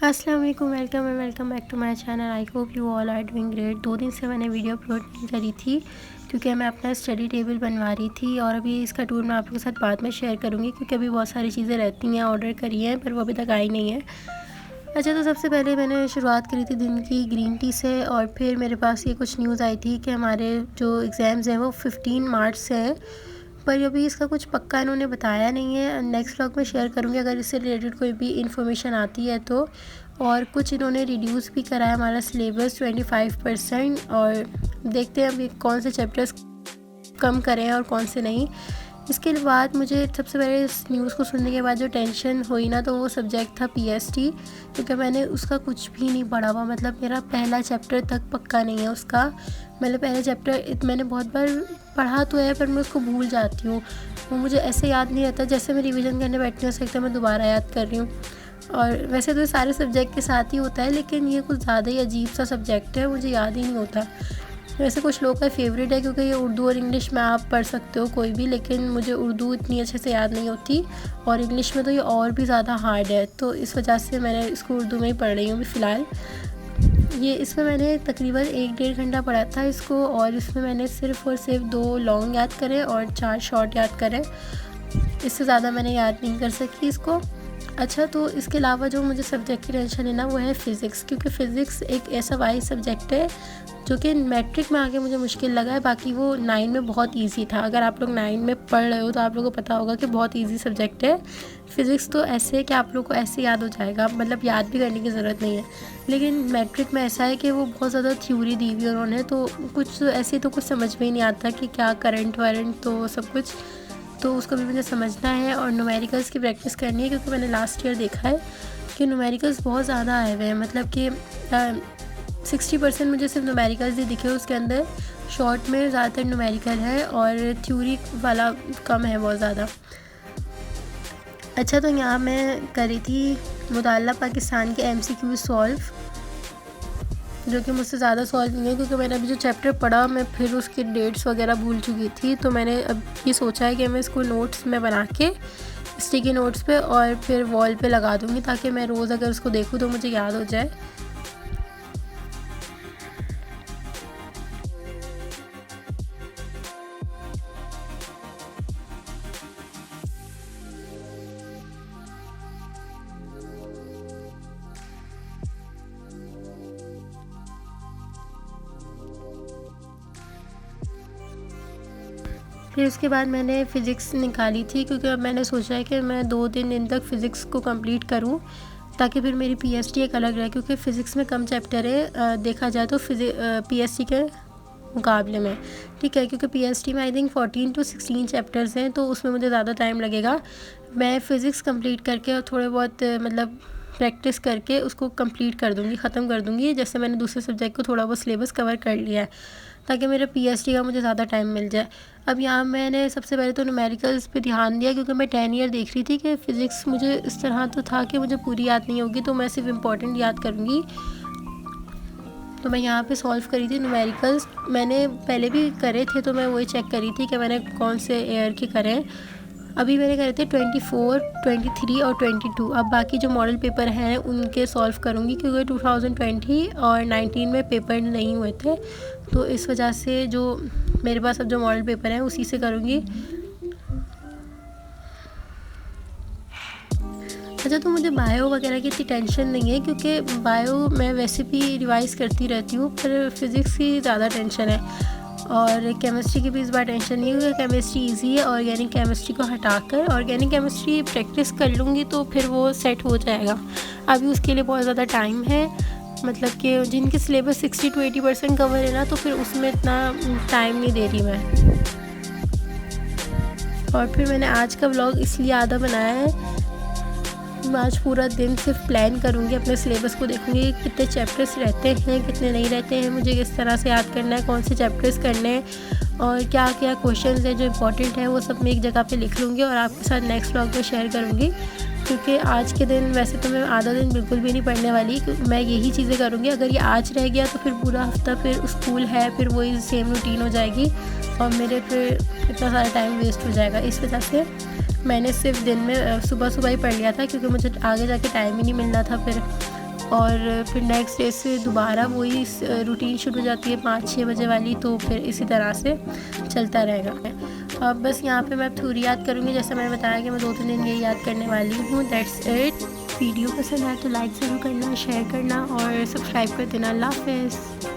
अस्सलाम वालेकुम, welcome back to my channel. I hope you all are doing great. 2 दिन से मैंने वीडियो अपलोड नहीं करी थी क्योंकि मैं अपना स्टडी टेबल बनवा रही थी और अभी इसका टूर मैं आप लोगों के साथ बाद में शेयर करूँगी क्योंकि अभी बहुत सारी चीज़ें रहती हैं, ऑर्डर करी हैं पर वो अभी तक आई नहीं है। अच्छा, तो सबसे पहले मैंने शुरुआत करी थी दिन की ग्रीन टी से और फिर मेरे पास ये कुछ न्यूज़ आई थी कि हमारे जो एग्ज़ाम्स हैं वो 15 मार्च से हैं, पर अभी इसका कुछ पक्का इन्होंने बताया नहीं है। नेक्स्ट व्लॉग में शेयर करूँगी अगर इससे रिलेटेड कोई भी इन्फॉर्मेशन आती है तो। और कुछ इन्होंने रिड्यूस भी करा है हमारा सिलेबस 25% और देखते हैं अभी कौन से चैप्टर्स कम करें और कौन से नहीं। इसके बाद मुझे सबसे पहले इस न्यूज़ को सुनने के बाद जो टेंशन हुई ना, तो वो सब्जेक्ट था पीएसटी, क्योंकि मैंने उसका कुछ भी नहीं पढ़ा हुआ। मतलब मेरा पहला चैप्टर तक पक्का नहीं है उसका। मतलब पहला चैप्टर मैंने बहुत बार पढ़ा तो है पर मैं उसको भूल जाती हूँ, वो मुझे ऐसे याद नहीं रहता जैसे मैं रिवीजन करने बैठती हूँ ऐसे लगता है मैं दोबारा याद कर रही हूँ। और वैसे तो सारे सब्जेक्ट के साथ ही होता है, लेकिन ये कुछ ज़्यादा ही अजीब सा सब्जेक्ट है, मुझे याद ही नहीं होता। वैसे कुछ लोगों का फेवरेट है क्योंकि ये उर्दू और इंग्लिश में आप पढ़ सकते हो कोई भी, लेकिन मुझे उर्दू इतनी अच्छे से याद नहीं होती और इंग्लिश में तो ये और भी ज़्यादा हार्ड है, तो इस वजह से मैंने इसको उर्दू में ही पढ़ रही हूँ अभी फ़िलहाल। इसमें मैंने तकरीबन 1-1.5 घंटा पढ़ा था इसको और इसमें मैंने सिर्फ़ और सिर्फ 2 लॉन्ग याद करे और 4 शॉर्ट याद करे। इससे ज़्यादा मैंने याद नहीं कर सकी इसको। अच्छा, तो इसके अलावा जो मुझे सब्जेक्ट की टेंशन है ना, वो है फ़िज़िक्स, क्योंकि फ़िज़िक्स एक ऐसा वाइड सब्जेक्ट है जो कि मैट्रिक में आके मुझे मुश्किल लगा है। बाकी वो 9 में बहुत इजी था। अगर आप लोग 9 में पढ़ रहे हो तो आप लोगों को पता होगा कि बहुत इजी सब्जेक्ट है। फ़िज़िक्स तो ऐसे है कि आप लोग को ऐसे याद हो जाएगा, मतलब याद भी करने की ज़रूरत नहीं है। लेकिन मैट्रिक में ऐसा है कि वो बहुत ज़्यादा थ्योरी दी हुई है उन्होंने, तो कुछ ऐसे तो कुछ समझ में ही नहीं आता कि क्या करंट वरेंट तो सब कुछ, तो उसको भी मुझे समझना है और न्यूमेरिकल्स की प्रैक्टिस करनी है क्योंकि मैंने लास्ट ईयर देखा है कि न्यूमेरिकल्स बहुत ज़्यादा आए हुए हैं। मतलब कि 60% मुझे सिर्फ न्यूमेरिकल्स ही दिखे उसके अंदर। शॉर्ट में ज़्यादातर न्यूमेरिकल है और थ्योरी वाला कम है बहुत ज़्यादा। अच्छा, तो यहाँ मैं करी थी मुताल्ला पाकिस्तान के MCQ सॉल्व, जो कि मुझसे ज़्यादा सॉल्व नहीं है क्योंकि मैंने अभी जो चैप्टर पढ़ा मैं फिर उसके डेट्स वगैरह भूल चुकी थी। तो मैंने अब ये सोचा है कि मैं इसको नोट्स में बना के स्टिकी नोट्स पे और फिर वॉल पे लगा दूँगी ताकि मैं रोज़ अगर उसको देखूँ तो मुझे याद हो जाए। फिर उसके बाद मैंने फ़िज़िक्स निकाली थी क्योंकि अब मैंने सोचा है कि मैं 2-3 दिन तक फ़िज़िक्स को कंप्लीट करूं ताकि फिर मेरी पीएसटी एक अलग रहे, क्योंकि फ़िज़िक्स में कम चैप्टर है देखा जाए तो पीएसटी के मुकाबले में। ठीक है, क्योंकि पीएसटी में आई थिंक 14 to 16 चैप्टर्स हैं, तो उसमें मुझे ज़्यादा टाइम लगेगा। मैं फ़िज़िक्स कंप्लीट करके और थोड़े बहुत मतलब प्रैक्टिस करके उसको कंप्लीट कर दूँगी, ख़त्म कर दूँगी, जैसे मैंने दूसरे सब्जेक्ट को थोड़ा बहुत सिलेबस कवर कर लिया है ताकि मेरे पीएचडी का मुझे ज़्यादा टाइम मिल जाए। अब यहाँ मैंने सबसे पहले तो न्यूमेरिकल्स पे ध्यान दिया क्योंकि मैं 10 ईयर देख रही थी कि फ़िज़िक्स मुझे इस तरह तो था कि मुझे पूरी याद नहीं होगी, तो मैं सिर्फ इम्पॉर्टेंट याद करूँगी। तो मैं यहाँ पे सॉल्व करी थी न्यूमेरिकल्स। मैंने पहले भी करे थे तो मैं वही चेक करी थी कि मैंने कौन से ईयर के करे। अभी मैंने करे थे 24, 23 और 22। अब बाकी जो मॉडल पेपर हैं उनके सॉल्व करूँगी क्योंकि 2020 और 19 में पेपर नहीं हुए थे, तो इस वजह से जो मेरे पास अब जो मॉडल पेपर हैं उसी से करूँगी। अच्छा, तो मुझे बायो वगैरह की इतनी टेंशन नहीं है क्योंकि बायो मैं वैसे भी रिवाइज़ करती रहती हूँ, पर फिज़िक्स की ज़्यादा टेंशन है और केमिस्ट्री की भी इस बार टेंशन नहीं है क्योंकि केमिस्ट्री इजी है। ऑर्गेनिक केमिस्ट्री को हटाकर ऑर्गेनिक केमिस्ट्री प्रैक्टिस कर लूँगी तो फिर वो सेट हो जाएगा। अभी उसके लिए बहुत ज़्यादा टाइम है, मतलब कि जिनके सिलेबस 60 to 80% कवर है ना, तो फिर उसमें इतना टाइम नहीं दे रही मैं। और फिर मैंने आज का व्लॉग इसलिए आधा बनाया है, मैं आज पूरा दिन सिर्फ प्लान करूँगी, अपने सिलेबस को देखूँगी कितने चैप्टर्स रहते हैं कितने नहीं रहते हैं, मुझे किस तरह से याद करना है, कौन से चैप्टर्स करने हैं और क्या क्या क्वेश्चंस हैं जो इम्पोर्टेंट है, वो सब मैं एक जगह पे लिख लूँगी और आपके साथ नेक्स्ट व्लॉग में शेयर करूँगी। क्योंकि आज के दिन वैसे तो मैं आधा दिन बिल्कुल भी नहीं पढ़ने वाली, मैं यही चीज़ें करूँगी। अगर ये आज रह गया तो फिर पूरा हफ्ता फिर स्कूल है, फिर वही सेम रूटीन हो जाएगी और मेरे फिर इतना सारा टाइम वेस्ट हो जाएगा। इस वजह से मैंने सिर्फ दिन में सुबह ही पढ़ लिया था क्योंकि मुझे आगे जाके टाइम ही नहीं मिलना था फिर। और फिर नेक्स्ट डे से दोबारा वही रूटीन शुरू हो जाती है 5-6 बजे वाली। तो फिर इसी तरह से चलता रहेगा। अब बस यहाँ पे मैं थ्योरी याद करूँगी, जैसे मैंने बताया कि मैं 2-3 दिन ये याद करने वाली हूँ। That's it. वीडियो पसंद आए तो लाइक ज़रूर करना, शेयर करना और सब्सक्राइब कर देना। अल्लाह हाफ़िज़।